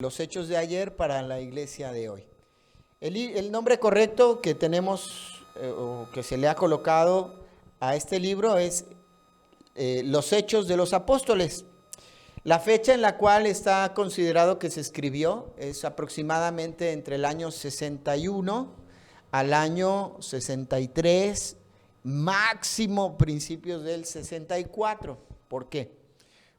Los hechos de ayer para la iglesia de hoy. El nombre correcto que tenemos o que se le ha colocado a este libro es Los Hechos de los Apóstoles. La fecha en la cual está considerado que se escribió es aproximadamente entre el año 61 al año 63, máximo principios del 64. ¿Por qué?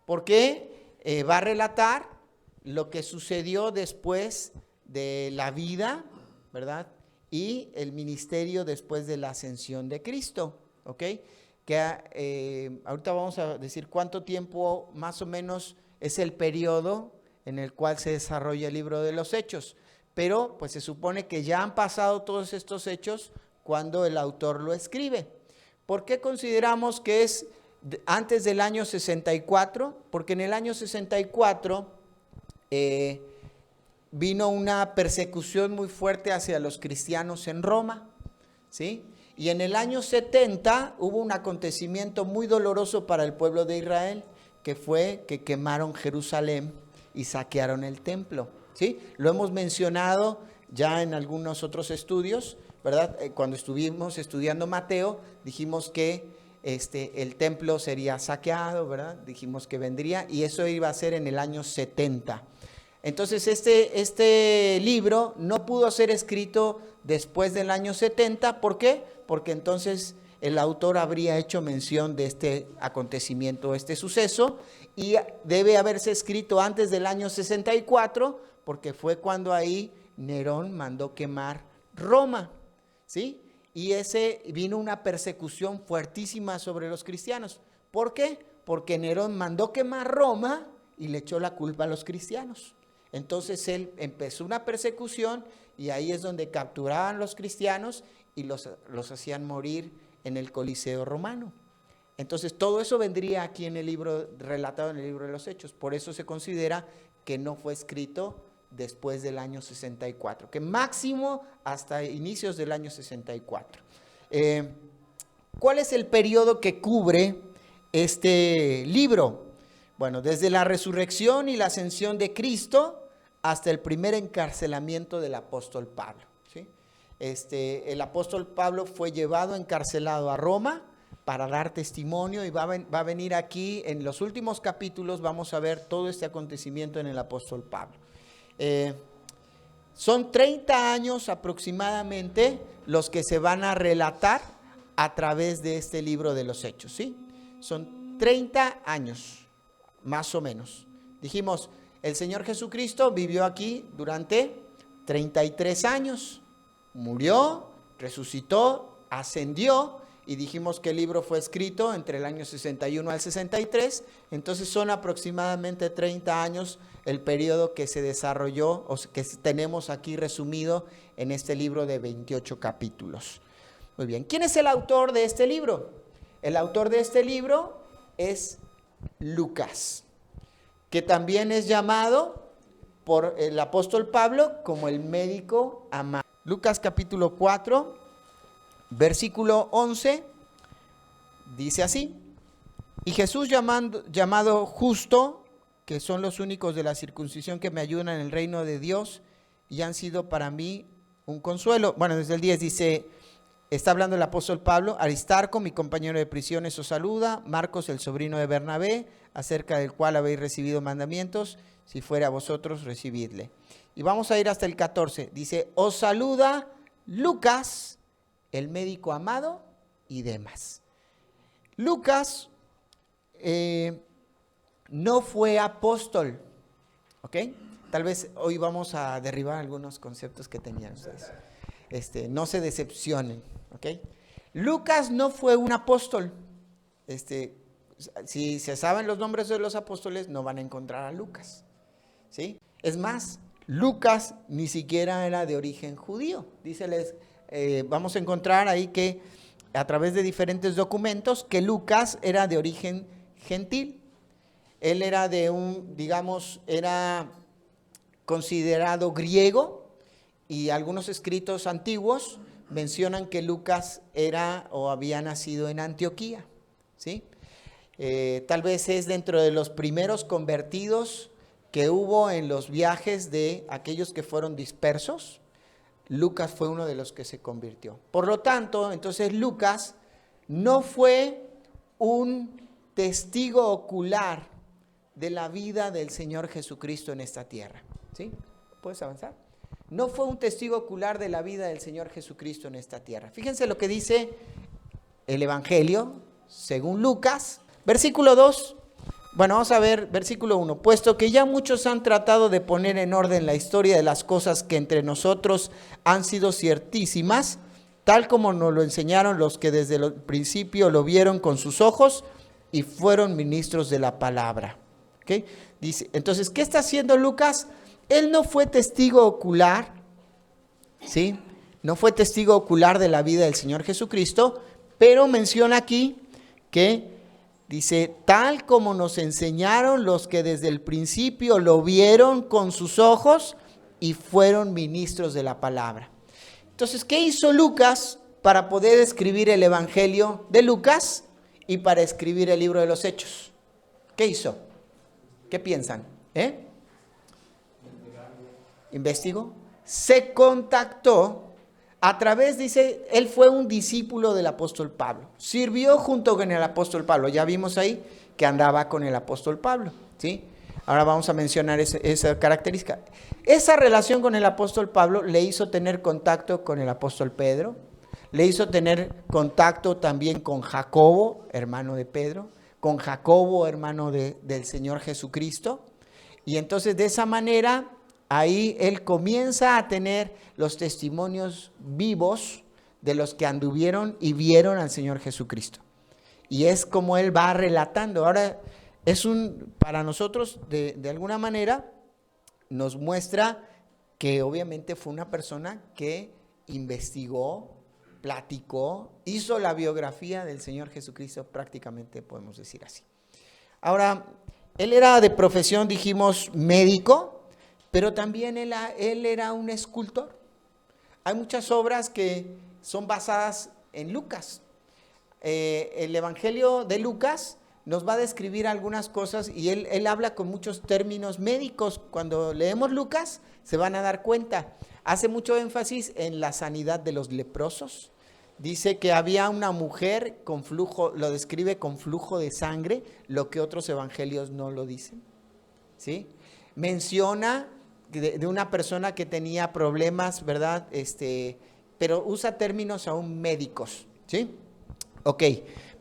Porque va a relatar lo que sucedió después de la vida, ¿verdad? Y el ministerio después de la ascensión de Cristo, ¿ok? Que ahorita vamos a decir cuánto tiempo más o menos es el periodo en el cual se desarrolla el libro de los Hechos. Pero pues se supone que ya han pasado todos estos hechos cuando el autor lo escribe. ¿Por qué consideramos que es antes del año 64? Porque en el año 64 vino una persecución muy fuerte hacia los cristianos en Roma, ¿sí? Y en el año 70 hubo un acontecimiento muy doloroso para el pueblo de Israel, que fue que quemaron Jerusalén y saquearon el templo, ¿sí? Lo hemos mencionado ya en algunos otros estudios, ¿verdad? Cuando estuvimos estudiando Mateo, dijimos que el templo sería saqueado, ¿verdad? Dijimos que vendría y eso iba a ser en el año 70. Entonces este libro no pudo ser escrito después del año 70. ¿Por qué? Porque entonces el autor habría hecho mención de este acontecimiento, este suceso, y debe haberse escrito antes del año 64, porque fue cuando ahí Nerón mandó quemar Roma, ¿sí? Y vino una persecución fuertísima sobre los cristianos. ¿Por qué? Porque Nerón mandó quemar Roma y le echó la culpa a los cristianos. Entonces él empezó una persecución y ahí es donde capturaban los cristianos y los hacían morir en el Coliseo romano. Entonces todo eso vendría aquí en el libro, relatado en el libro de los Hechos. Por eso se considera que no fue escrito después del año 64, que máximo hasta inicios del año 64. ¿Cuál es el periodo que cubre este libro? Bueno, desde la resurrección y la ascensión de Cristo hasta el primer encarcelamiento del apóstol Pablo, ¿sí? El apóstol Pablo fue llevado encarcelado a Roma para dar testimonio y va a venir aquí en los últimos capítulos, vamos a ver todo este acontecimiento en el apóstol Pablo. Son 30 años aproximadamente los que se van a relatar a través de este libro de los Hechos, ¿sí? Son 30 años. Más o menos. Dijimos, el Señor Jesucristo vivió aquí durante 33 años. Murió, resucitó, ascendió y dijimos que el libro fue escrito entre el año 61 al 63. Entonces son aproximadamente 30 años el periodo que se desarrolló o que tenemos aquí resumido en este libro de 28 capítulos. Muy bien, ¿quién es el autor de este libro? El autor de este libro es Lucas, que también es llamado por el apóstol Pablo como el médico amado. Lucas capítulo 4, versículo 11, dice así: y Jesús llamado Justo, que son los únicos de la circuncisión que me ayudan en el reino de Dios y han sido para mí un consuelo. Bueno, desde el 10 dice... Está hablando el apóstol Pablo. Aristarco, mi compañero de prisiones, os saluda. Marcos, el sobrino de Bernabé, acerca del cual habéis recibido mandamientos. Si fuera a vosotros, recibidle. Y vamos a ir hasta el 14. Dice, os saluda Lucas, el médico amado, y Demas. Lucas no fue apóstol, ¿ok? Tal vez hoy vamos a derribar algunos conceptos que tenían ustedes. No se decepcionen, ¿ok? Lucas no fue un apóstol. Si se saben los nombres de los apóstoles, no van a encontrar a Lucas, ¿sí? Es más, Lucas ni siquiera era de origen judío. Vamos a encontrar ahí que a través de diferentes documentos que Lucas era de origen gentil. Él era era considerado griego. Y algunos escritos antiguos mencionan que Lucas era o había nacido en Antioquía, ¿sí? Tal vez es dentro de los primeros convertidos que hubo en los viajes de aquellos que fueron dispersos, Lucas fue uno de los que se convirtió. Por lo tanto, entonces Lucas no fue un testigo ocular de la vida del Señor Jesucristo en esta tierra. ¿Sí? ¿Puedes avanzar? No fue un testigo ocular de la vida del Señor Jesucristo en esta tierra. Fíjense lo que dice el Evangelio según Lucas, versículo 2. Bueno, vamos a ver versículo 1. Puesto que ya muchos han tratado de poner en orden la historia de las cosas que entre nosotros han sido ciertísimas, tal como nos lo enseñaron los que desde el principio lo vieron con sus ojos y fueron ministros de la palabra. ¿Okay? Dice, entonces, ¿qué está haciendo Lucas? Él no fue testigo ocular, ¿sí? No fue testigo ocular de la vida del Señor Jesucristo, pero menciona aquí que dice, tal como nos enseñaron los que desde el principio lo vieron con sus ojos y fueron ministros de la palabra. Entonces, ¿qué hizo Lucas para poder escribir el Evangelio de Lucas y para escribir el libro de los Hechos? ¿Qué hizo? ¿Qué piensan? ¿Investigó? Se contactó a través, dice, él fue un discípulo del apóstol Pablo. Sirvió junto con el apóstol Pablo. Ya vimos ahí que andaba con el apóstol Pablo, ¿sí? Ahora vamos a mencionar esa característica. Esa relación con el apóstol Pablo le hizo tener contacto con el apóstol Pedro, le hizo tener contacto también con Jacobo, hermano de Pedro, con Jacobo, hermano del Señor Jesucristo. Y entonces de esa manera, ahí él comienza a tener los testimonios vivos de los que anduvieron y vieron al Señor Jesucristo. Y es como él va relatando. Ahora, para nosotros, de alguna manera, nos muestra que obviamente fue una persona que investigó, platicó, hizo la biografía del Señor Jesucristo, prácticamente podemos decir así. Ahora, él era de profesión, dijimos, médico, pero también él era un escultor. Hay muchas obras que son basadas en Lucas. El Evangelio de Lucas nos va a describir algunas cosas y él habla con muchos términos médicos. Cuando leemos Lucas se van a dar cuenta. Hace mucho énfasis en la sanidad de los leprosos. Dice que había una mujer con flujo, lo describe con flujo de sangre, lo que otros evangelios no lo dicen. ¿Sí? Menciona de una persona que tenía problemas, ¿verdad? Pero usa términos aún médicos, ¿sí? Ok,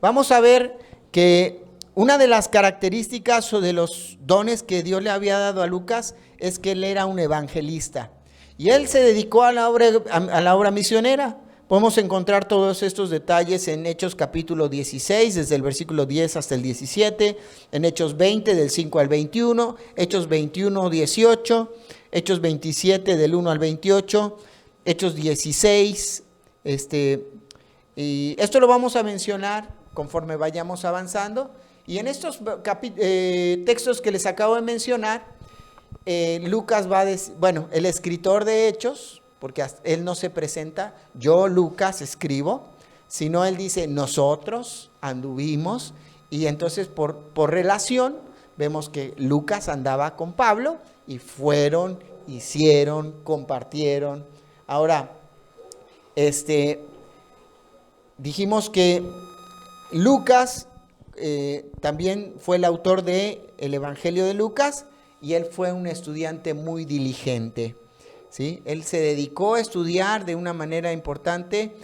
vamos a ver que una de las características o de los dones que Dios le había dado a Lucas es que él era un evangelista. Y él se dedicó a la obra misionera. Podemos encontrar todos estos detalles en Hechos capítulo 16, desde el versículo 10 hasta el 17, en Hechos 20, del 5 al 21, Hechos 21, 18, Hechos 27, del 1 al 28, Hechos 16, y esto lo vamos a mencionar conforme vayamos avanzando. Y en estos textos que les acabo de mencionar, Lucas va a decir, bueno, el escritor de Hechos, porque él no se presenta, yo Lucas escribo, sino él dice, nosotros anduvimos, y entonces por relación vemos que Lucas andaba con Pablo, y fueron, hicieron, compartieron. Ahora, dijimos que Lucas también fue el autor del Evangelio de Lucas, y él fue un estudiante muy diligente. ¿Sí? Él se dedicó a estudiar de una manera importante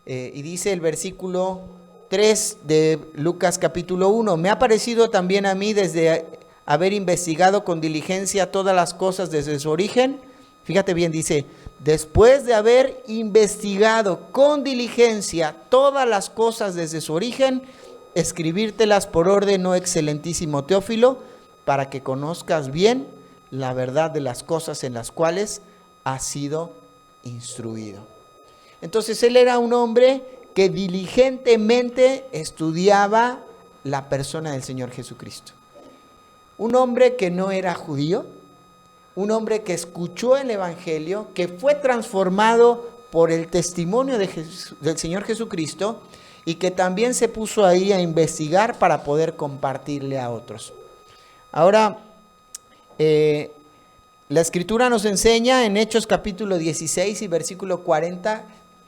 y dice el versículo 3 de Lucas capítulo 1, me ha parecido también a mí desde haber investigado con diligencia todas las cosas desde su origen, fíjate bien, dice, después de haber investigado con diligencia todas las cosas desde su origen, escribírtelas por orden, oh excelentísimo Teófilo, para que conozcas bien la verdad de las cosas en las cuales ha sido instruido. Entonces él era un hombre que diligentemente estudiaba la persona del Señor Jesucristo. Un hombre que no era judío, un hombre que escuchó el Evangelio, que fue transformado por el testimonio del Señor Jesucristo y que también se puso ahí a investigar para poder compartirle a otros. Ahora, La Escritura nos enseña en Hechos capítulo 16 y versículo 40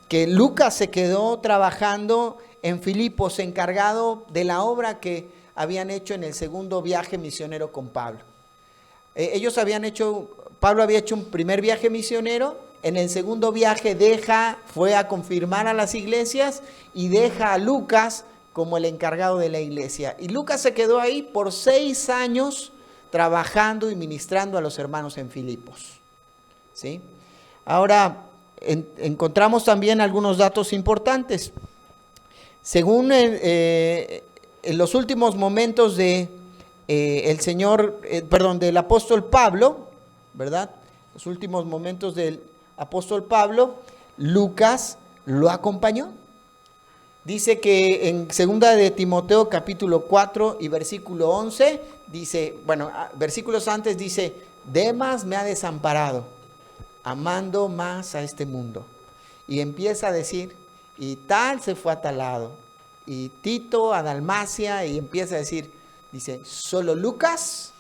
que Lucas se quedó trabajando en Filipos, encargado de la obra que habían hecho en el segundo viaje misionero con Pablo. Pablo había hecho un primer viaje misionero, en el segundo viaje fue a confirmar a las iglesias y deja a Lucas como el encargado de la iglesia. Y Lucas se quedó ahí por 6 años trabajando y ministrando a los hermanos en Filipos. ¿Sí? Ahora, encontramos también algunos datos importantes. Según en los últimos momentos del apóstol Pablo, ¿verdad? Los últimos momentos del apóstol Pablo, Lucas lo acompañó. Dice que en 2 de Timoteo capítulo 4 y versículo 11, versículos antes dice, Demas me ha desamparado, amando más a este mundo. Y empieza a decir, y tal se fue a tal lado, y Tito a Dalmacia, y empieza a decir, dice, solo Lucas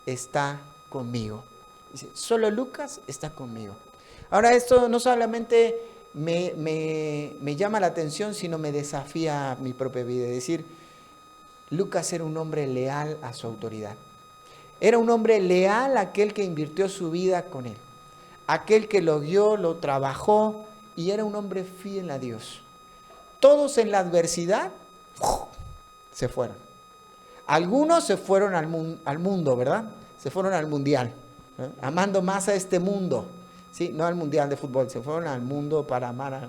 está conmigo. Dice, solo Lucas está conmigo. Ahora esto no solamente me llama la atención, sino me desafía mi propia vida. Es decir, Lucas era un hombre leal a su autoridad. Era un hombre leal a aquel que invirtió su vida con él. Aquel que lo guió, lo trabajó y era un hombre fiel a Dios. Todos en la adversidad se fueron. Algunos se fueron al mundo, ¿verdad? Se fueron al mundial, ¿eh? Amando más a este mundo. Sí, no al mundial de fútbol, se fueron al mundo para amar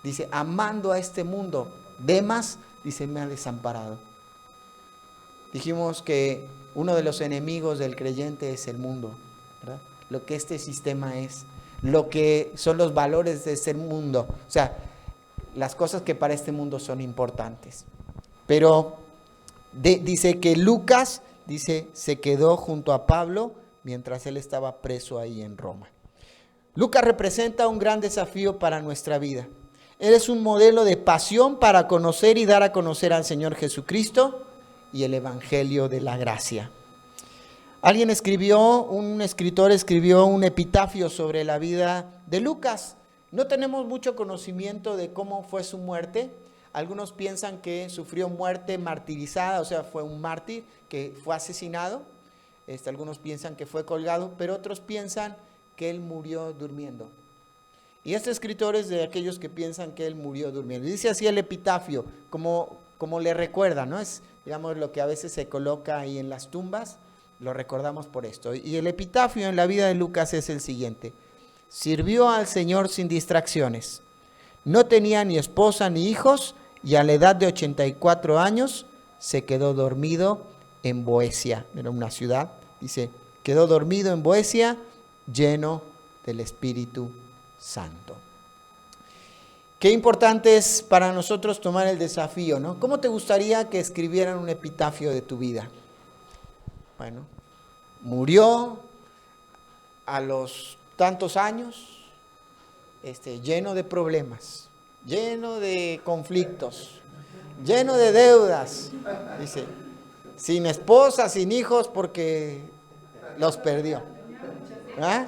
dice, amando a este mundo. Demas, dice, me ha desamparado. Dijimos que uno de los enemigos del creyente es el mundo, ¿verdad? Lo que este sistema es, lo que son los valores de este mundo. O sea, las cosas que para este mundo son importantes. Pero dice que Lucas, dice, se quedó junto a Pablo mientras él estaba preso ahí en Roma. Lucas representa un gran desafío para nuestra vida. Él es un modelo de pasión para conocer y dar a conocer al Señor Jesucristo y el Evangelio de la gracia. Un escritor escribió un epitafio sobre la vida de Lucas. No tenemos mucho conocimiento de cómo fue su muerte. Algunos piensan que sufrió muerte martirizada, o sea, fue un mártir que fue asesinado. Algunos piensan que fue colgado, pero otros piensan que él murió durmiendo. Y este escritor es de aquellos que piensan que él murió durmiendo. Dice así el epitafio, como le recuerda, ¿no? Es, digamos, lo que a veces se coloca ahí en las tumbas, lo recordamos por esto. Y el epitafio en la vida de Lucas es el siguiente: sirvió al Señor sin distracciones, no tenía ni esposa ni hijos, y a la edad de 84 años se quedó dormido en Boecia. Era una ciudad, dice, quedó dormido en Boecia, lleno del Espíritu Santo. Qué importante es para nosotros tomar el desafío, ¿no? ¿Cómo te gustaría que escribieran un epitafio de tu vida? Bueno, murió a los tantos años, lleno de problemas, lleno de conflictos, lleno de deudas, dice, sin esposa, sin hijos porque los perdió. ¿Ah?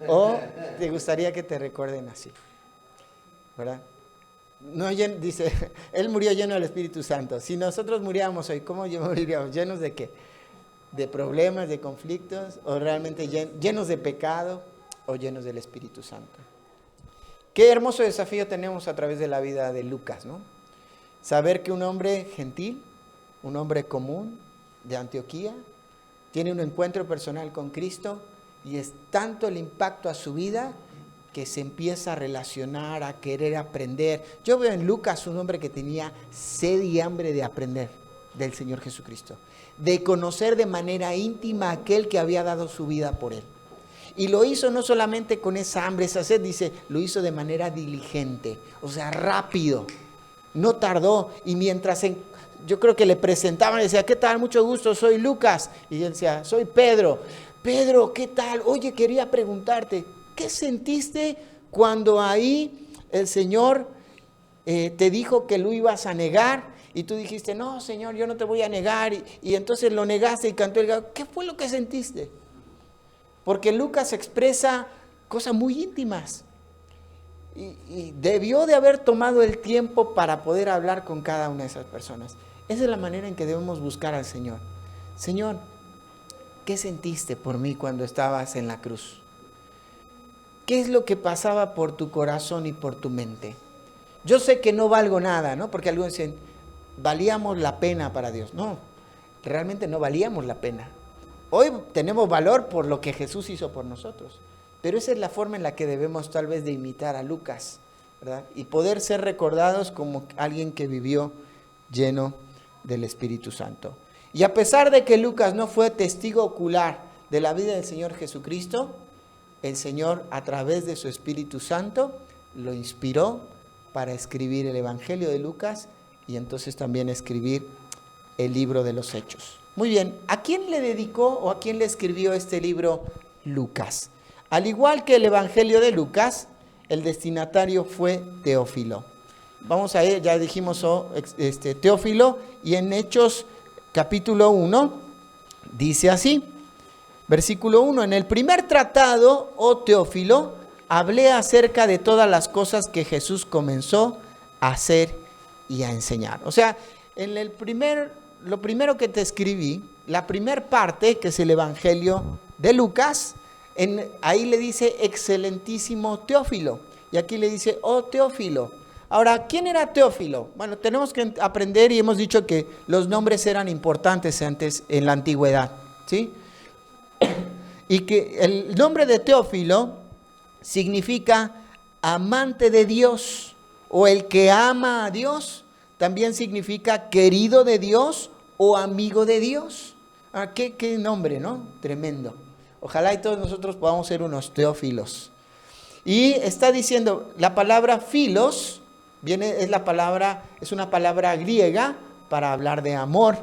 O te gustaría que te recuerden así, ¿verdad? No, dice, él murió lleno del Espíritu Santo. Si nosotros muriéramos hoy, ¿cómo moriríamos? ¿Llenos de qué? ¿De problemas, de conflictos? ¿O realmente llenos de pecado? ¿O llenos del Espíritu Santo? Qué hermoso desafío tenemos a través de la vida de Lucas, ¿no? Saber que un hombre gentil, un hombre común de Antioquía, tiene un encuentro personal con Cristo y es tanto el impacto a su vida que se empieza a relacionar, a querer aprender. Yo veo en Lucas un hombre que tenía sed y hambre de aprender del Señor Jesucristo, de conocer de manera íntima a aquel que había dado su vida por él. Y lo hizo no solamente con esa hambre, esa sed, dice, lo hizo de manera diligente, o sea, rápido, no tardó. Y mientras yo creo que le presentaban, le decía, ¿qué tal? Mucho gusto, soy Lucas. Y él decía, soy Pedro. Pedro, ¿qué tal? Oye, quería preguntarte, ¿qué sentiste cuando ahí el Señor te dijo que lo ibas a negar y tú dijiste, no, Señor, yo no te voy a negar, y entonces lo negaste y cantó el gallo, ¿qué fue lo que sentiste? Porque Lucas expresa cosas muy íntimas. Y debió de haber tomado el tiempo para poder hablar con cada una de esas personas. Esa es la manera en que debemos buscar al Señor. Señor, ¿qué sentiste por mí cuando estabas en la cruz? ¿Qué es lo que pasaba por tu corazón y por tu mente? Yo sé que no valgo nada, ¿no? Porque algunos dicen, valíamos la pena para Dios. No, realmente no valíamos la pena. Hoy tenemos valor por lo que Jesús hizo por nosotros. Pero esa es la forma en la que debemos tal vez de imitar a Lucas, ¿verdad? Y poder ser recordados como alguien que vivió lleno del Espíritu Santo. Y a pesar de que Lucas no fue testigo ocular de la vida del Señor Jesucristo, el Señor a través de su Espíritu Santo lo inspiró para escribir el Evangelio de Lucas y entonces también escribir el libro de los Hechos. Muy bien, ¿a quién le dedicó o a quién le escribió este libro Lucas? Al igual que el Evangelio de Lucas, el destinatario fue Teófilo. Vamos a ver, ya dijimos Teófilo, y en Hechos capítulo 1 dice así, versículo 1, en el primer tratado, oh Teófilo, hablé acerca de todas las cosas que Jesús comenzó a hacer y a enseñar. O sea, en lo primero que te escribí, la primer parte, que es el Evangelio de Lucas, ahí le dice excelentísimo Teófilo, y aquí le dice, oh Teófilo. Ahora, ¿quién era Teófilo? Bueno, tenemos que aprender, y hemos dicho que los nombres eran importantes antes en la antigüedad, ¿sí? Y que el nombre de Teófilo significa amante de Dios, o el que ama a Dios. También significa querido de Dios o amigo de Dios. ¿Qué nombre, ¿no? Tremendo. Ojalá y todos nosotros podamos ser unos teófilos. Y está diciendo, la palabra filos es una palabra griega para hablar de amor.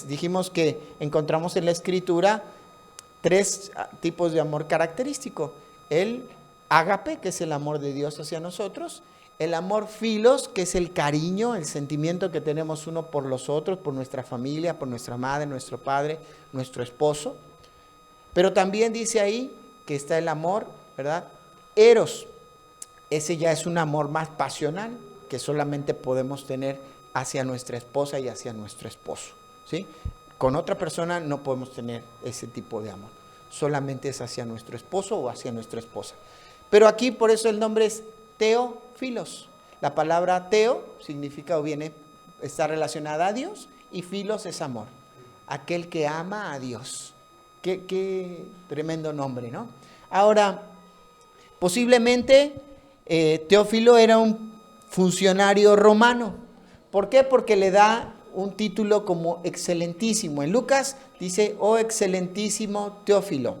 Dijimos que encontramos en la Escritura 3 tipos de amor característico. El ágape, que es el amor de Dios hacia nosotros. El amor filos, que es el cariño, el sentimiento que tenemos uno por los otros, por nuestra familia, por nuestra madre, nuestro padre, nuestro esposo. Pero también dice ahí que está el amor, ¿verdad? Eros. Ese ya es un amor más pasional que solamente podemos tener hacia nuestra esposa y hacia nuestro esposo, ¿sí? Con otra persona no podemos tener ese tipo de amor. Solamente es hacia nuestro esposo o hacia nuestra esposa. Pero aquí por eso el nombre es Teófilos. La palabra teo significa o está relacionada a Dios, y filos es amor. Aquel que ama a Dios. Qué tremendo nombre, ¿no? Ahora, posiblemente Teófilo era un funcionario romano. ¿Por qué? Porque le da un título como excelentísimo. En Lucas dice, oh excelentísimo Teófilo.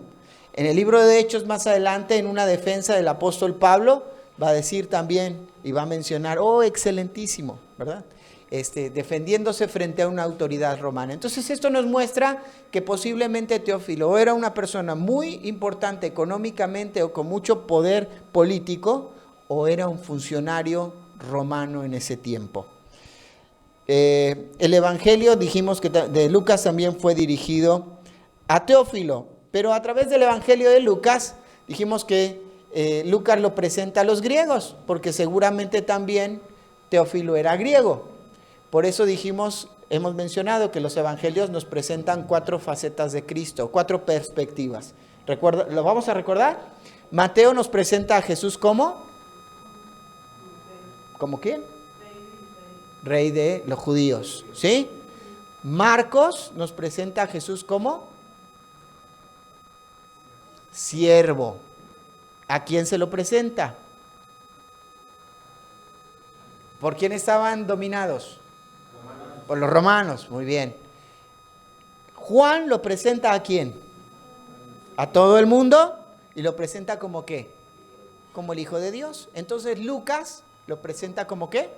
En el libro de Hechos más adelante, en una defensa del apóstol Pablo, va a decir también y va a mencionar, oh excelentísimo, ¿verdad? Defendiéndose frente a una autoridad romana. Entonces esto nos muestra que posiblemente Teófilo era una persona muy importante económicamente o con mucho poder político, o era un funcionario romano en ese tiempo. El Evangelio, dijimos que de Lucas también fue dirigido a Teófilo, pero a través del Evangelio de Lucas dijimos que Lucas lo presenta a los griegos, porque seguramente también Teófilo era griego. Por eso hemos mencionado que los evangelios nos presentan 4 facetas de Cristo, 4 perspectivas. ¿Lo vamos a recordar? Mateo nos presenta a Jesús como ¿cómo quién? Rey de los judíos, ¿sí? Marcos nos presenta a Jesús como siervo. ¿A quién se lo presenta? ¿Por quién estaban dominados? Por los romanos, muy bien. Juan lo presenta ¿a quién? A todo el mundo, y lo presenta como ¿qué? Como el Hijo de Dios. Entonces Lucas lo presenta como ¿qué?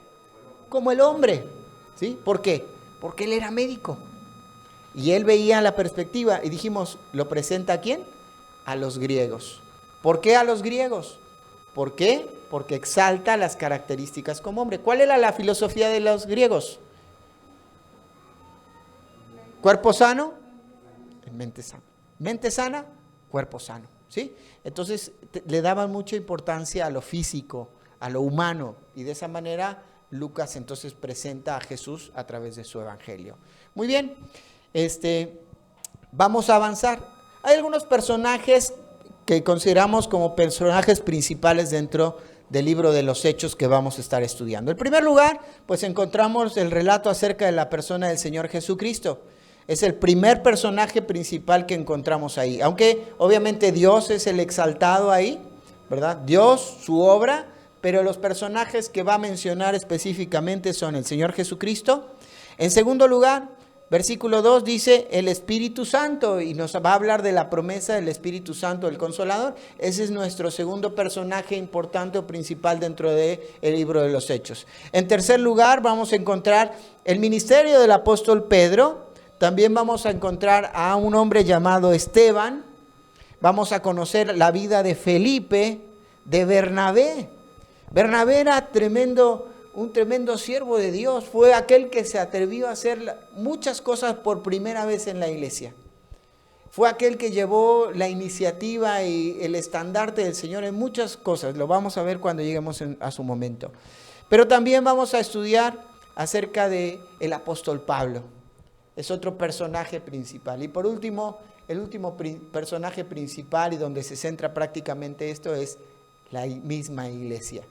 Como el hombre, ¿sí? ¿Por qué? Porque él era médico y él veía la perspectiva, y dijimos, ¿lo presenta a quién? A los griegos. ¿Por qué a los griegos? ¿Por qué? Porque exalta las características como hombre. ¿Cuál era la filosofía de los griegos? Cuerpo sano, mente sana. Mente sana, cuerpo sano. ¿Sí? Entonces le daban mucha importancia a lo físico, a lo humano, y de esa manera Lucas entonces presenta a Jesús a través de su evangelio. Muy bien, vamos a avanzar. Hay algunos personajes que consideramos como personajes principales dentro del libro de los Hechos que vamos a estar estudiando. En primer lugar, pues encontramos el relato acerca de la persona del Señor Jesucristo. Es el primer personaje principal que encontramos ahí. Aunque obviamente Dios es el exaltado ahí, ¿verdad? Dios, su obra, pero los personajes que va a mencionar específicamente son el Señor Jesucristo. En segundo lugar, versículo 2 dice el Espíritu Santo, y nos va a hablar de la promesa del Espíritu Santo, el Consolador. Ese es nuestro segundo personaje importante o principal dentro del libro de los Hechos. En tercer lugar, vamos a encontrar el ministerio del apóstol Pedro. También vamos a encontrar a un hombre llamado Esteban. Vamos a conocer la vida de Felipe, de Bernabé. Bernabé era un tremendo siervo de Dios. Fue aquel que se atrevió a hacer muchas cosas por primera vez en la iglesia. Fue aquel que llevó la iniciativa y el estandarte del Señor en muchas cosas. Lo vamos a ver cuando lleguemos a su momento. Pero también vamos a estudiar acerca del apóstol Pablo. Es otro personaje principal. Y por último, el último personaje principal y donde se centra prácticamente esto es la misma iglesia,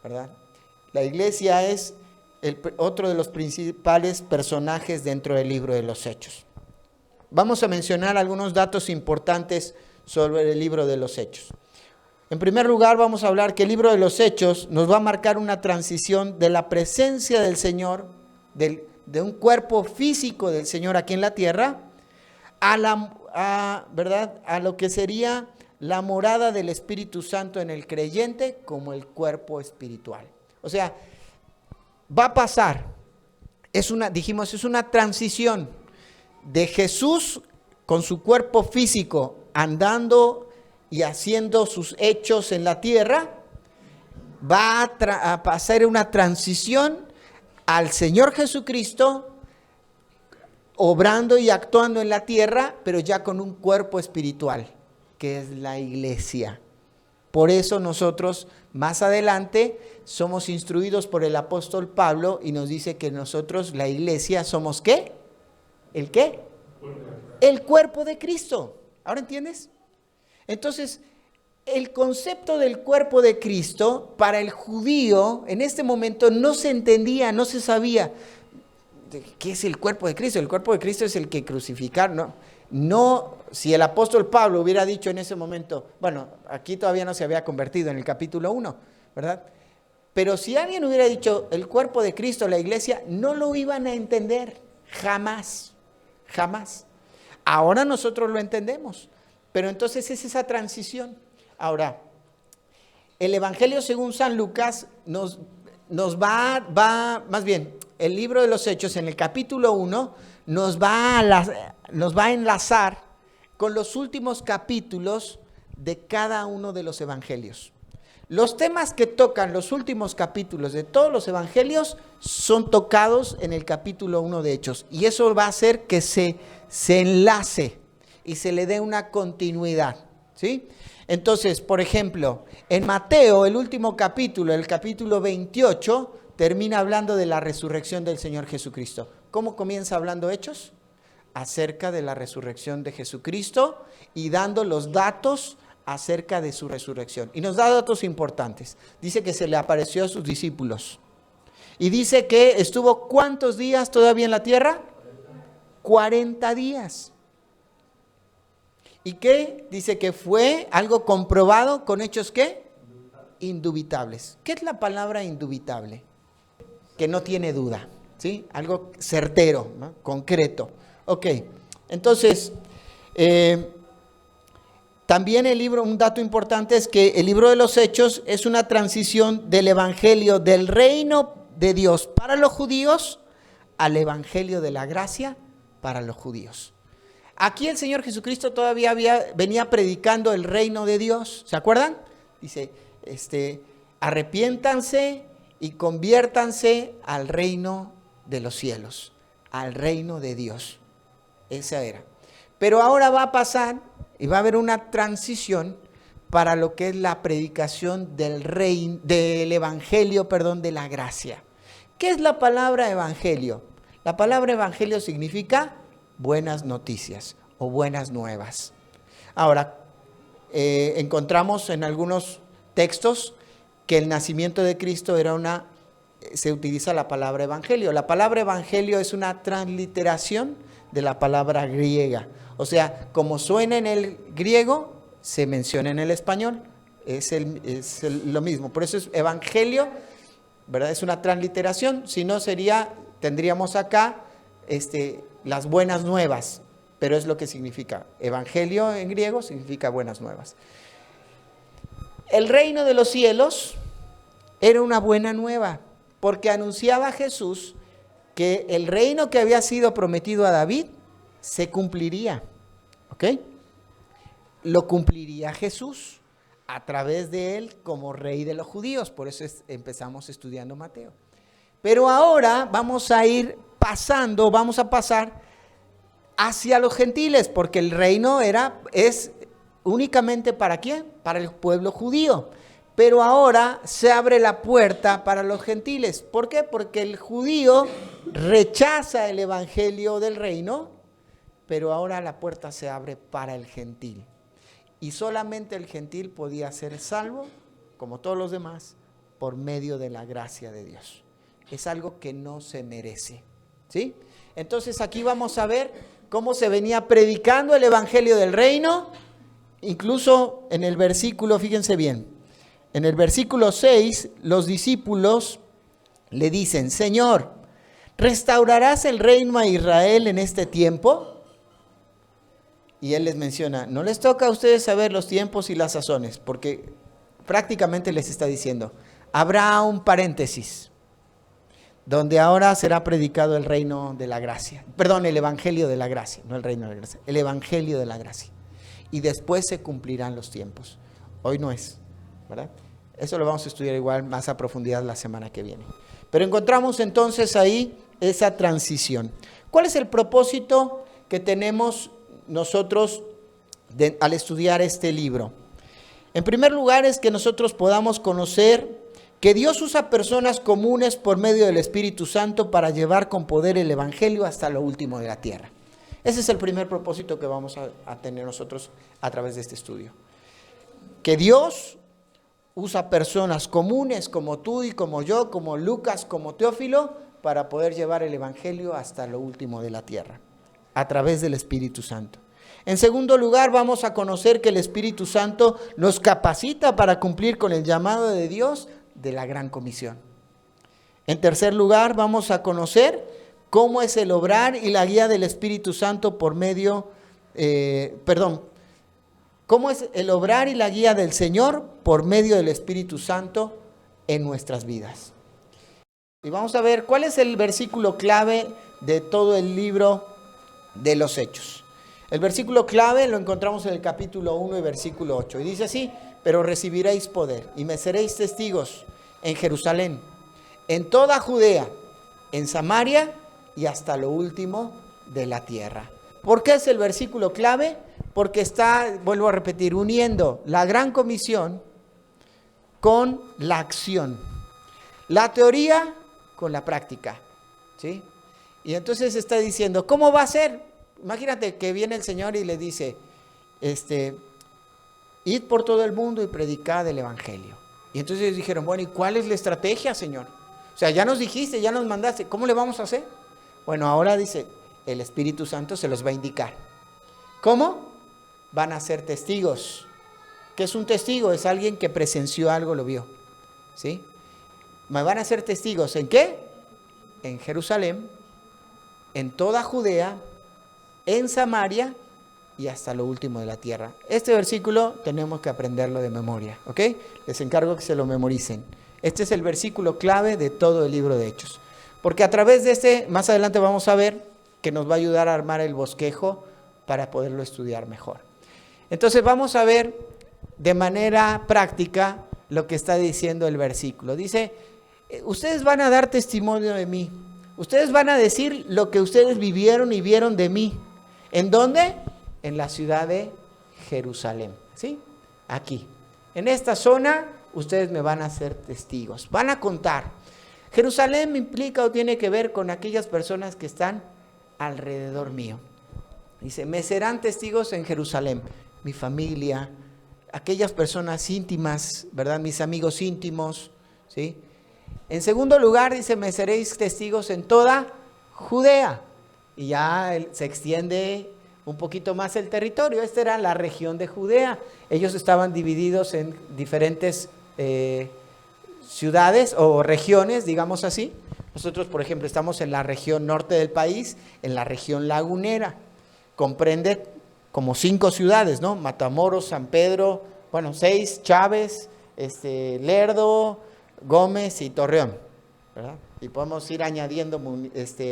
¿verdad? La iglesia es otro de los principales personajes dentro del libro de los Hechos. Vamos a mencionar algunos datos importantes sobre el libro de los Hechos. En primer lugar, vamos a hablar que el libro de los Hechos nos va a marcar una transición de la presencia del Señor, de un cuerpo físico del Señor aquí en la tierra, ¿verdad?, a lo que sería la morada del Espíritu Santo en el creyente como el cuerpo espiritual. O sea, va a pasar, es una transición de Jesús con su cuerpo físico andando y haciendo sus hechos en la tierra, va a pasar una transición al Señor Jesucristo obrando y actuando en la tierra, pero ya con un cuerpo espiritual, que es la iglesia. Por eso nosotros más adelante somos instruidos por el apóstol Pablo y nos dice que nosotros, la iglesia, somos ¿qué? ¿El qué? El cuerpo de Cristo. ¿Ahora entiendes? Entonces, el concepto del cuerpo de Cristo para el judío en este momento no se entendía, no se sabía. ¿Qué es el cuerpo de Cristo? El cuerpo de Cristo es el que crucificaron. No, si el apóstol Pablo hubiera dicho en ese momento, bueno, aquí todavía no se había convertido en el capítulo 1, ¿verdad? Pero si alguien hubiera dicho el cuerpo de Cristo, la iglesia, no lo iban a entender, jamás, jamás. Ahora nosotros lo entendemos, pero entonces es esa transición. Ahora, el Evangelio según San Lucas nos más bien, el libro de los Hechos en el capítulo 1 nos va a enlazar con los últimos capítulos de cada uno de los evangelios. Los temas que tocan los últimos capítulos de todos los evangelios son tocados en el capítulo 1 de Hechos. Y eso va a hacer que se enlace y se le dé una continuidad, ¿sí? Entonces, por ejemplo, en Mateo, el último capítulo, el capítulo 28, termina hablando de la resurrección del Señor Jesucristo. ¿Cómo comienza hablando Hechos? Acerca de la resurrección de Jesucristo y dando los datos acerca de su resurrección. Y nos da datos importantes. Dice que se le apareció a sus discípulos. Y dice que estuvo ¿cuántos días todavía en la tierra? 40 días. ¿Y qué? Dice que fue algo comprobado con hechos ¿qué? Indubitables. ¿Qué es la palabra indubitable? Que no tiene duda, ¿sí? Algo certero, ¿no? Concreto. Ok, entonces, también el libro, un dato importante es que el libro de los Hechos es una transición del evangelio del reino de Dios para los judíos al evangelio de la gracia para los judíos. Aquí el Señor Jesucristo todavía venía predicando el reino de Dios. ¿Se acuerdan? Dice, arrepiéntanse y conviértanse al reino de los cielos, al reino de Dios. Esa era. Pero ahora va a pasar y va a haber una transición para lo que es la predicación del evangelio, de la gracia. ¿Qué es la palabra evangelio? La palabra evangelio significa buenas noticias o buenas nuevas. Ahora, encontramos en algunos textos que el nacimiento de Cristo se utiliza la palabra evangelio. La palabra evangelio es una transliteración de la palabra griega. O sea, como suena en el griego, se menciona en el español. Es lo mismo. Por eso es evangelio, ¿verdad? Es una transliteración. Si no tendríamos acá las buenas nuevas. Pero es lo que significa. Evangelio en griego significa buenas nuevas. El reino de los cielos era una buena nueva, porque anunciaba a Jesús que el reino que había sido prometido a David se cumpliría. ¿Ok? Lo cumpliría Jesús a través de él como rey de los judíos. Por eso empezamos estudiando Mateo. Pero ahora vamos a pasar hacia los gentiles, porque el reino es únicamente ¿para quién? Para el pueblo judío. Pero ahora se abre la puerta para los gentiles. ¿Por qué? Porque el judío rechaza el evangelio del reino, pero ahora la puerta se abre para el gentil. Y solamente el gentil podía ser salvo, como todos los demás, por medio de la gracia de Dios. Es algo que no se merece, ¿sí? Entonces aquí vamos a ver cómo se venía predicando el evangelio del reino, incluso en el versículo, fíjense bien, en el versículo 6, los discípulos le dicen: Señor, ¿restaurarás el reino a Israel en este tiempo? Y él les menciona, no les toca a ustedes saber los tiempos y las sazones, porque prácticamente les está diciendo, habrá un paréntesis, donde ahora será predicado el reino de la gracia, el evangelio de la gracia, no el reino de la gracia, el evangelio de la gracia. Y después se cumplirán los tiempos. Hoy no es, ¿verdad? Eso lo vamos a estudiar igual más a profundidad la semana que viene. Pero encontramos entonces ahí esa transición. ¿Cuál es el propósito que tenemos nosotros al estudiar este libro? En primer lugar es que nosotros podamos conocer que Dios usa personas comunes por medio del Espíritu Santo para llevar con poder el evangelio hasta lo último de la tierra. Ese es el primer propósito que vamos a tener nosotros a través de este estudio. Que Dios usa personas comunes como tú y como yo, como Lucas, como Teófilo, para poder llevar el evangelio hasta lo último de la tierra, a través del Espíritu Santo. En segundo lugar, vamos a conocer que el Espíritu Santo nos capacita para cumplir con el llamado de Dios de la Gran Comisión. En tercer lugar, vamos a conocer cómo es el obrar y la guía del Espíritu Santo cómo es el obrar y la guía del Señor por medio del Espíritu Santo en nuestras vidas. Y vamos a ver cuál es el versículo clave de todo el libro de los Hechos. El versículo clave lo encontramos en el capítulo 1 y versículo 8. Y dice así: pero recibiréis poder y me seréis testigos en Jerusalén, en toda Judea, en Samaria y hasta lo último de la tierra. ¿Por qué es el versículo clave? Porque está, vuelvo a repetir, uniendo la gran comisión con la acción, la teoría con la práctica, ¿sí? Y entonces está diciendo, ¿cómo va a ser? Imagínate que viene el Señor y le dice, id por todo el mundo y predicad el evangelio. Y entonces ellos dijeron, bueno, ¿y cuál es la estrategia, Señor? O sea, ya nos dijiste, ya nos mandaste, ¿cómo le vamos a hacer? Bueno, ahora dice, el Espíritu Santo se los va a indicar. ¿Cómo? Van a ser testigos. ¿Qué es un testigo? Es alguien que presenció algo, lo vio, ¿sí? Me van a ser testigos, ¿en qué? En Jerusalén, en toda Judea, en Samaria y hasta lo último de la tierra. Este versículo tenemos que aprenderlo de memoria, ¿ok? Les encargo que se lo memoricen. Este es el versículo clave de todo el libro de Hechos. Porque a través de este, más adelante vamos a ver que nos va a ayudar a armar el bosquejo para poderlo estudiar mejor. Entonces vamos a ver de manera práctica lo que está diciendo el versículo. Dice, ustedes van a dar testimonio de mí. Ustedes van a decir lo que ustedes vivieron y vieron de mí. ¿En dónde? En la ciudad de Jerusalén, ¿sí? Aquí. En esta zona ustedes me van a ser testigos, van a contar. Jerusalén implica o tiene que ver con aquellas personas que están alrededor mío. Dice, me serán testigos en Jerusalén, mi familia, aquellas personas íntimas, ¿verdad? Mis amigos íntimos, ¿sí? En segundo lugar, dice, me seréis testigos en toda Judea. Y ya se extiende un poquito más el territorio. Esta era la región de Judea. Ellos estaban divididos en diferentes ciudades o regiones, digamos así. Nosotros, por ejemplo, estamos en la región norte del país, en la región lagunera. Comprende como 5 ciudades, ¿no? Matamoros, San Pedro, 6, Chávez, Lerdo, Gómez y Torreón, ¿verdad? Y podemos ir añadiendo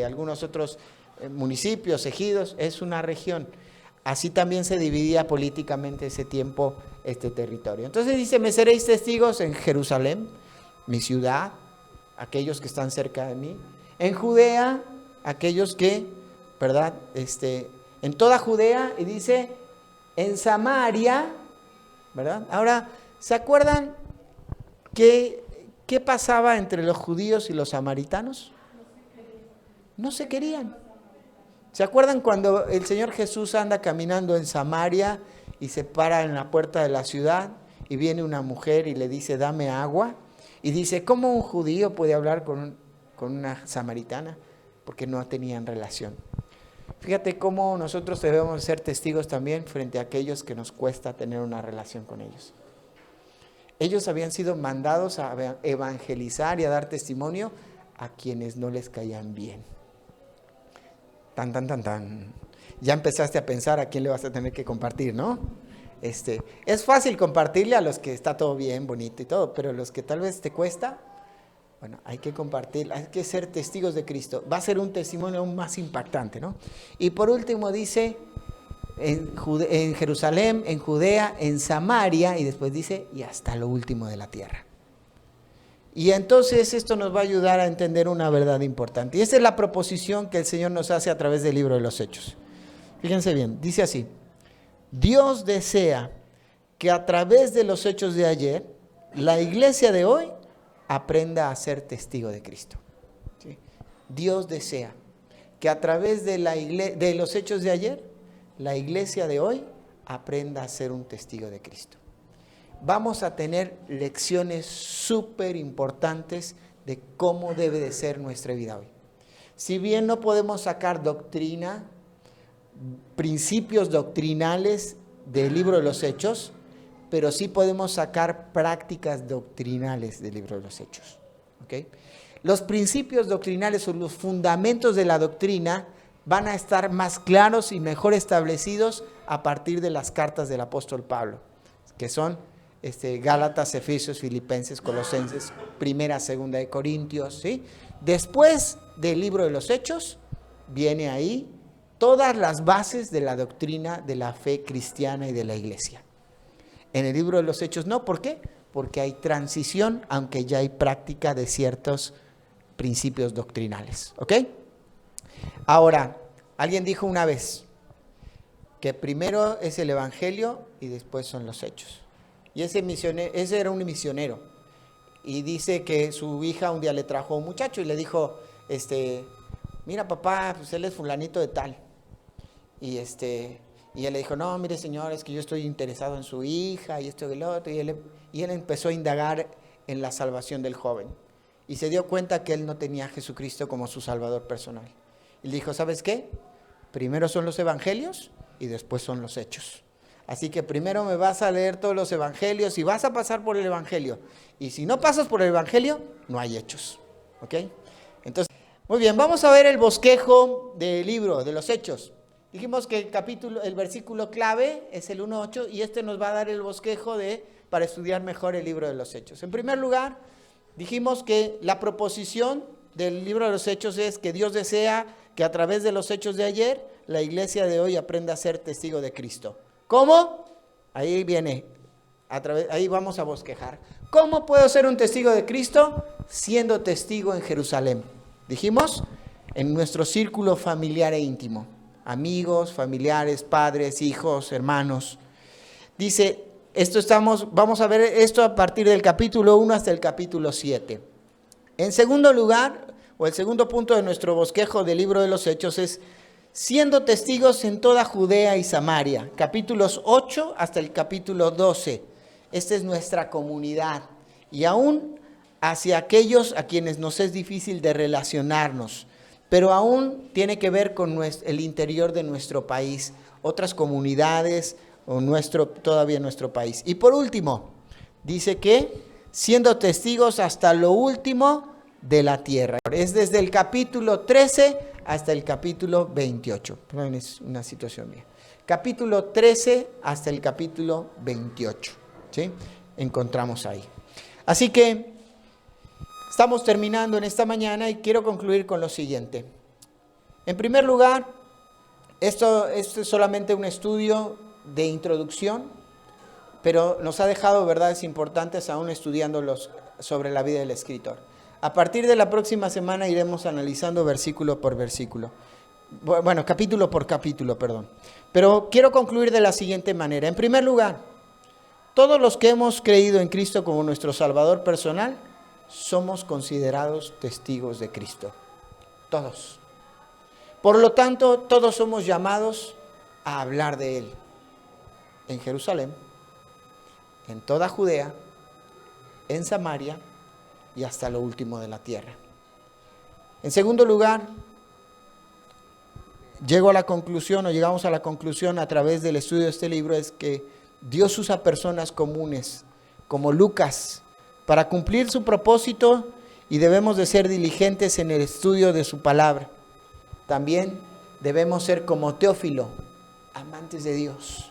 algunos otros municipios, ejidos. Es una región. Así también se dividía políticamente ese tiempo este territorio. Entonces dice, me seréis testigos en Jerusalén, mi ciudad, aquellos que están cerca de mí, en Judea, aquellos que, ¿verdad? En toda Judea, y dice, en Samaria, ¿verdad? Ahora, ¿se acuerdan qué pasaba entre los judíos y los samaritanos? No se querían. ¿Se acuerdan cuando el Señor Jesús anda caminando en Samaria y se para en la puerta de la ciudad y viene una mujer y le dice, dame agua? Y dice, ¿cómo un judío puede hablar con una samaritana? Porque no tenían relación. Fíjate cómo nosotros debemos ser testigos también frente a aquellos que nos cuesta tener una relación con ellos. Ellos habían sido mandados a evangelizar y a dar testimonio a quienes no les caían bien. Tan. Ya empezaste a pensar a quién le vas a tener que compartir, ¿no? Es fácil compartirle a los que está todo bien, bonito y todo, pero los que tal vez te cuesta, hay que compartir, hay que ser testigos de Cristo. Va a ser un testimonio aún más impactante, ¿no? Y por último dice, en Jerusalén, en Judea, en Samaria, y después dice, y hasta lo último de la tierra. Y entonces esto nos va a ayudar a entender una verdad importante. Y esa es la proposición que el Señor nos hace a través del libro de los Hechos. Fíjense bien, dice así, Dios desea que a través de los hechos de ayer, la iglesia de hoy aprenda a ser testigo de Cristo. ¿Sí? Dios desea que a través de los hechos de ayer, la iglesia de hoy aprenda a ser un testigo de Cristo. Vamos a tener lecciones súper importantes de cómo debe de ser nuestra vida hoy. Si bien no podemos sacar doctrina, principios doctrinales del libro de los Hechos, pero sí podemos sacar prácticas doctrinales del libro de los Hechos. ¿Okay? Los principios doctrinales o los fundamentos de la doctrina van a estar más claros y mejor establecidos a partir de las cartas del apóstol Pablo, que son Gálatas, Efesios, Filipenses, Colosenses, Primera, Segunda de Corintios, ¿sí? Después del libro de los Hechos, viene ahí todas las bases de la doctrina de la fe cristiana y de la iglesia. En el libro de los Hechos no, ¿por qué? Porque hay transición, aunque ya hay práctica de ciertos principios doctrinales, ¿ok? Ahora, alguien dijo una vez que primero es el evangelio y después son los hechos. Y ese era un misionero. Y dice que su hija un día le trajo a un muchacho y le dijo, mira papá, pues él es fulanito de tal. Y él le dijo, no, mire señor, es que yo estoy interesado en su hija y esto y lo otro. Y él empezó a indagar en la salvación del joven. Y se dio cuenta que él no tenía a Jesucristo como su salvador personal. Y le dijo, ¿sabes qué? Primero son los evangelios y después son los hechos. Así que primero me vas a leer todos los evangelios y vas a pasar por el evangelio. Y si no pasas por el evangelio, no hay hechos. ¿Ok? Entonces, muy bien, vamos a ver el bosquejo del libro de los hechos. Dijimos que el versículo clave es el 1:8 y nos va a dar el bosquejo para estudiar mejor el libro de los hechos. En primer lugar, dijimos que la proposición del libro de los hechos es que Dios desea que a través de los hechos de ayer, la iglesia de hoy aprenda a ser testigo de Cristo. ¿Cómo? Ahí viene, ahí vamos a bosquejar. ¿Cómo puedo ser un testigo de Cristo? Siendo testigo en Jerusalén. Dijimos, en nuestro círculo familiar e íntimo. amigos, familiares, padres, hijos, hermanos. Dice, vamos a ver esto a partir del capítulo 1 hasta el capítulo 7. En segundo lugar, o el segundo punto de nuestro bosquejo del libro de los Hechos es siendo testigos en toda Judea y Samaria, capítulos 8 hasta el capítulo 12. Esta es nuestra comunidad y aún hacia aquellos a quienes nos es difícil de relacionarnos, pero aún tiene que ver con el interior de nuestro país, otras comunidades o todavía nuestro país. Y por último, dice que siendo testigos hasta lo último de la tierra. Es desde el capítulo 13 hasta el capítulo 28. Es una situación mía. Capítulo 13 hasta el capítulo 28. ¿Sí? Encontramos ahí. Así que estamos terminando en esta mañana y quiero concluir con lo siguiente. En primer lugar, esto es solamente un estudio de introducción, pero nos ha dejado verdades importantes aún estudiándolos sobre la vida del escritor. A partir de la próxima semana iremos analizando versículo por versículo. Bueno, capítulo por capítulo, perdón. Pero quiero concluir de la siguiente manera. En primer lugar, todos los que hemos creído en Cristo como nuestro Salvador personal, somos considerados testigos de Cristo. Todos. Por lo tanto, todos somos llamados a hablar de Él. En Jerusalén, en toda Judea, en Samaria y hasta lo último de la tierra. En segundo lugar, llegamos a la conclusión a través del estudio de este libro, es que Dios usa personas comunes, como Lucas, para cumplir su propósito y debemos de ser diligentes en el estudio de su palabra. También debemos ser como Teófilo, amantes de Dios.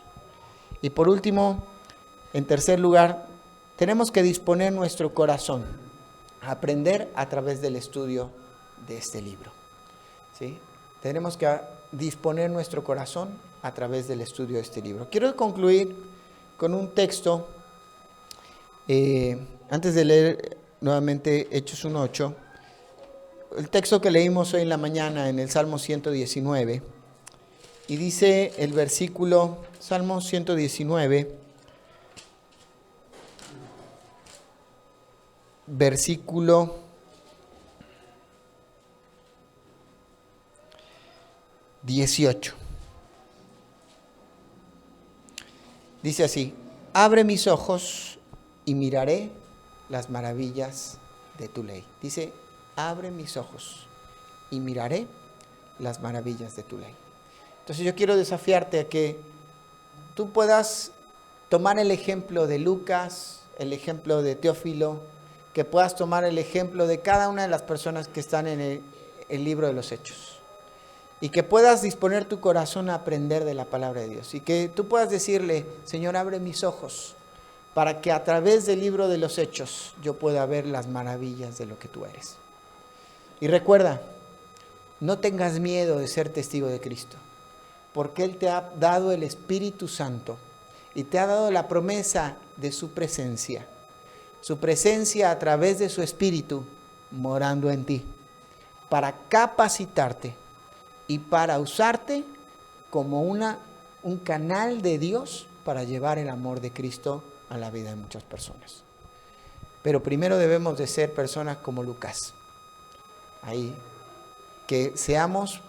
Y por último, en tercer lugar, tenemos que disponer nuestro corazón a aprender a través del estudio de este libro. ¿Sí? Tenemos que disponer nuestro corazón a través del estudio de este libro. Quiero concluir con un texto, antes de leer nuevamente Hechos 1:8, el texto que leímos hoy en la mañana en el Salmo 119, y dice el versículo, Salmo 119, versículo 18. Dice así: abre mis ojos y miraré las maravillas de tu ley. Dice, abre mis ojos y miraré las maravillas de tu ley. Entonces yo quiero desafiarte a que tú puedas tomar el ejemplo de Lucas, el ejemplo de Teófilo, que puedas tomar el ejemplo de cada una de las personas que están en el libro de los Hechos. Y que puedas disponer tu corazón a aprender de la palabra de Dios. Y que tú puedas decirle, Señor, abre mis ojos, para que a través del libro de los Hechos yo pueda ver las maravillas de lo que tú eres. Y recuerda, no tengas miedo de ser testigo de Cristo, porque Él te ha dado el Espíritu Santo y te ha dado la promesa de su presencia a través de su Espíritu morando en ti, para capacitarte y para usarte como un canal de Dios para llevar el amor de Cristo a la vida de muchas personas. Pero primero debemos de ser personas como Lucas, ahí, que seamos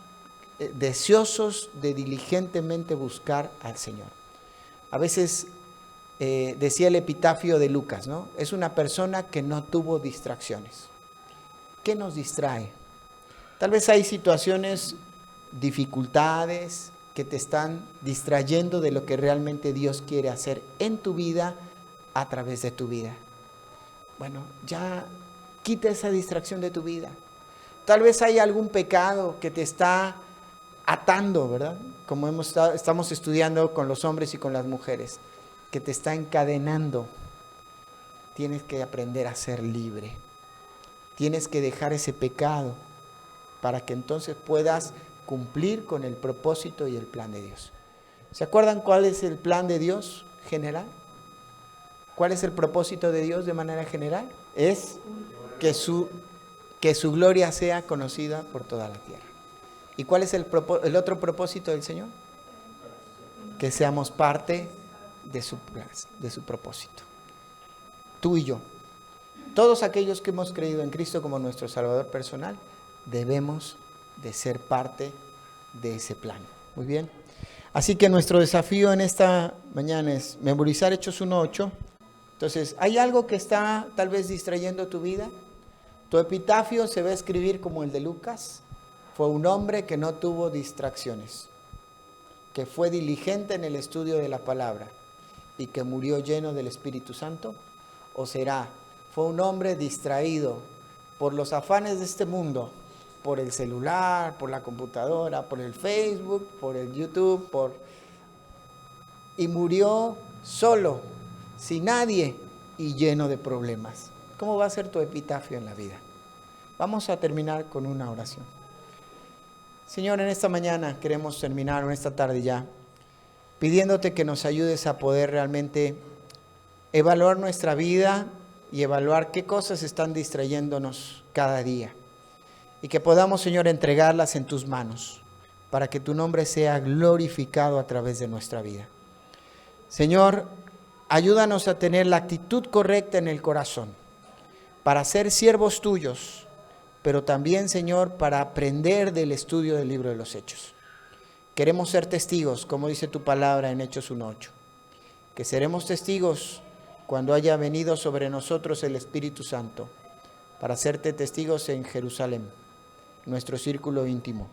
deseosos de diligentemente buscar al Señor. A veces decía el epitafio de Lucas, ¿no? Es una persona que no tuvo distracciones. ¿Qué nos distrae? Tal vez hay situaciones, dificultades que te están distrayendo de lo que realmente Dios quiere hacer en tu vida, a través de tu vida. Bueno, ya quita esa distracción de tu vida. Tal vez hay algún pecado que te está atando, ¿verdad? Como estamos estudiando con los hombres y con las mujeres, que te está encadenando. Tienes que aprender a ser libre. Tienes que dejar ese pecado para que entonces puedas cumplir con el propósito y el plan de Dios. ¿Se acuerdan cuál es el plan de Dios general? ¿Cuál es el propósito de Dios de manera general? Es que su gloria sea conocida por toda la tierra. ¿Y cuál es el otro propósito del Señor? Que seamos parte de su propósito. Tú y yo. Todos aquellos que hemos creído en Cristo como nuestro Salvador personal, debemos de ser parte de ese plan. Muy bien. Así que nuestro desafío en esta mañana es memorizar Hechos 1:8. Entonces, ¿hay algo que está tal vez distrayendo tu vida? Tu epitafio se va a escribir como el de Lucas. Fue un hombre que no tuvo distracciones, que fue diligente en el estudio de la palabra y que murió lleno del Espíritu Santo. ¿O será, fue un hombre distraído por los afanes de este mundo, por el celular, por la computadora, por el Facebook, por el YouTube, y murió solo, sin nadie y lleno de problemas? ¿Cómo va a ser tu epitafio en la vida? Vamos a terminar con una oración. Señor, en esta mañana queremos terminar, en esta tarde ya, pidiéndote que nos ayudes a poder realmente evaluar nuestra vida y evaluar qué cosas están distrayéndonos cada día. Y que podamos, Señor, entregarlas en tus manos para que tu nombre sea glorificado a través de nuestra vida. Señor, ayúdanos a tener la actitud correcta en el corazón para ser siervos tuyos, pero también, Señor, para aprender del estudio del libro de los Hechos. Queremos ser testigos, como dice tu palabra en Hechos 1:8, que seremos testigos cuando haya venido sobre nosotros el Espíritu Santo, para hacerte testigos en Jerusalén, nuestro círculo íntimo,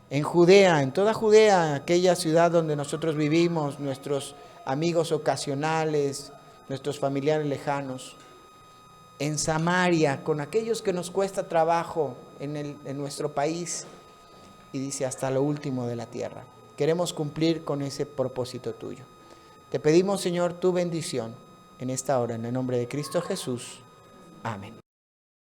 en Judea, en toda Judea, aquella ciudad donde nosotros vivimos, nuestros amigos ocasionales, nuestros familiares lejanos, en Samaria, con aquellos que nos cuesta trabajo en nuestro país, y dice hasta lo último de la tierra. Queremos cumplir con ese propósito tuyo. Te pedimos, Señor, tu bendición en esta hora, en el nombre de Cristo Jesús. Amén.